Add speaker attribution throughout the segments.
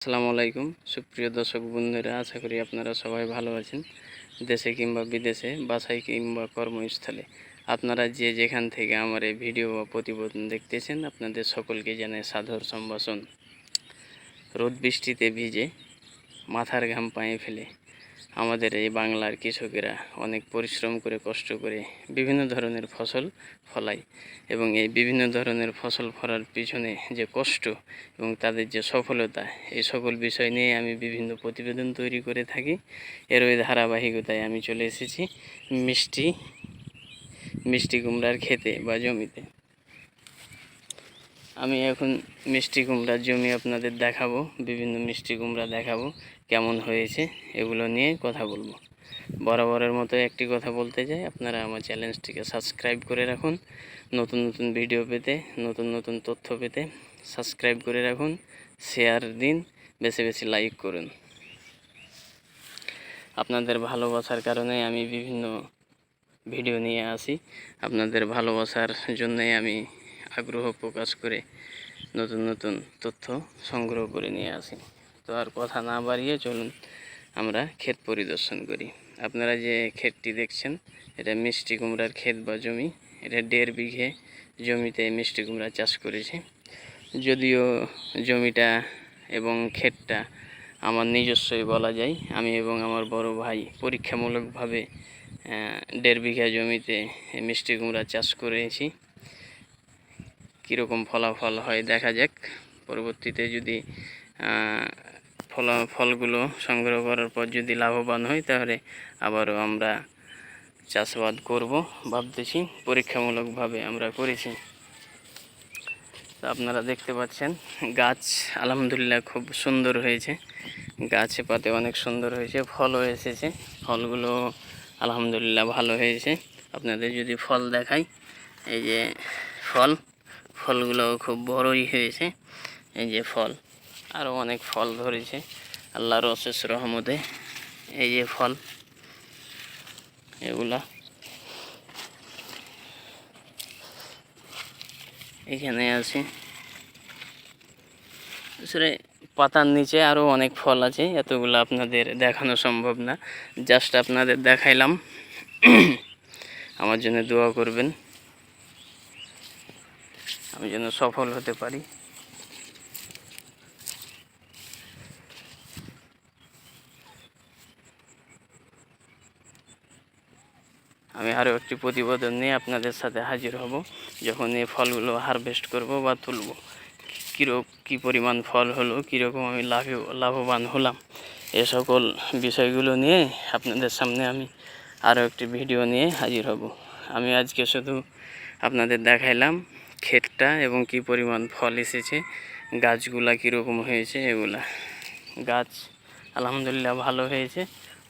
Speaker 1: আসসালামু আলাইকুম সুপ্রিয় দর্শক বন্ধুরা, আশা করি আপনারা সবাই ভালো আছেন। দেশে কিংবা বিদেশে, বাসায় কিংবা কর্মস্থলে আপনারা যে যেখান থেকে আমার এই ভিডিও বা প্রতিবেদন দেখতেছেন, আপনাদের সকলকে জানাই সাদর সম্ভাষণ। রোদ বৃষ্টিতে ভিজে মাথার ঘাম পায়ে ফেলে আমাদের এই বাংলার কৃষকেরা অনেক পরিশ্রম করে, কষ্ট করে বিভিন্ন ধরনের ফসল ফলায় এবং এই বিভিন্ন ধরনের ফসল ফলার পিছনে যে কষ্ট এবং তাদের যে সফলতা, এই সকল বিষয় নিয়ে আমি বিভিন্ন প্রতিবেদন তৈরি করে থাকি। এর ওই ধারাবাহিকতায় আমি চলে এসেছি মিষ্টি কুমড়ার ক্ষেতে বা জমিতে। আমি এখন মিষ্টি কুমড়ার জমি আপনাদের দেখাবো, বিভিন্ন মিষ্টি কুমড়া দেখাবো কেমন হয়েছে, এগুলো নিয়ে কথা বলবো। বরাবরের মতো একটি কথা বলতে চাই, আপনারা আমার চ্যানেলটিকে সাবস্ক্রাইব করে রাখুন। নতুন নতুন ভিডিও পেতে, নতুন নতুন তথ্য পেতে সাবস্ক্রাইব করে রাখুন, শেয়ার দিন, বেশি বেশি লাইক করুন। আপনাদের ভালোবাসার কারণে আমি বিভিন্ন ভিডিও নিয়ে আসি। আপনাদের ভালোবাসার জন্যই আমি আগ্রহ প্রকাশ করে নতুন নতুন তথ্য সংগ্রহ করে নিয়ে আসি। তো আর কথা না বাড়িয়ে চলুন আমরা ক্ষেত পরিদর্শন করি। আপনারা যে ক্ষেতটি দেখছেন, এটা মিষ্টি কুমড়ার ক্ষেত বা জমি। এটা 1.5 বিঘে জমিতে মিষ্টি কুমড়া চাষ করেছি। যদিও জমিটা এবং ক্ষেতটা আমার নিজস্বই বলা যায়। আমি এবং আমার বড় ভাই পরীক্ষামূলকভাবে 1.5 বিঘা জমিতে মিষ্টি কুমড়া চাষ করেছি। কীরকম ফলাফল হয় দেখা যাক। পরবর্তীতে যদি ফলগুলো সংগ্রহ করার পর যদি লাভবান হয়, তাহলে আবারও আমরা চাষাবাদ করব ভাবতেছি। পরীক্ষামূলকভাবে আমরা করেছি। তো আপনারা দেখতে পাচ্ছেন গাছ আলহামদুলিল্লাহ খুব সুন্দর হয়েছে, গাছে পাতে অনেক সুন্দর হয়েছে, ফলও এসেছে। ফলগুলো আলহামদুলিল্লাহ ভালো হয়েছে। আপনাদের যদি ফল দেখাই, এই যে ফলগুলো খুব বড়ই হয়েছে। এই যে ফল, আরও অনেক ফল ধরেছে আল্লাহর অশেষ রহমতে। এই যে ফল, এগুলা এখানে আছে। আসলে পাতার নিচে আরও অনেক ফল আছে, এতগুলো আপনাদের দেখানো সম্ভব না, জাস্ট আপনাদের দেখাইলাম। আমার জন্য দোয়া করবেন, আমি যেন সফল হতে পারি। আমি আরও একটি প্রতিবেদন নিয়ে আপনাদের সাথে হাজির হব, যখন এই ফলগুলো হারভেস্ট করব বা তুলব। কী পরিমাণ ফল হলো, কীরকম আমি লাভবান হলাম, এ সকল বিষয়গুলো নিয়ে আপনাদের সামনে আমি আরও একটি ভিডিও নিয়ে হাজির হব। আমি আজকে শুধু আপনাদের দেখাইলাম ক্ষেতটা এবং কী পরিমাণ ফল এসেছে, গাছগুলা কীরকম হয়েছে। এগুলা গাছ আলহামদুলিল্লাহ ভালো হয়েছে,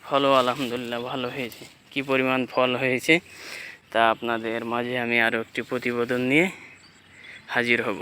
Speaker 1: ফলও আলহামদুলিল্লাহ ভালো হয়েছে। কী পরিমাণ ফল হয়েছে তা আপনাদের মাঝে আমি আরও একটি প্রতিবেদন নিয়ে হাজির হব।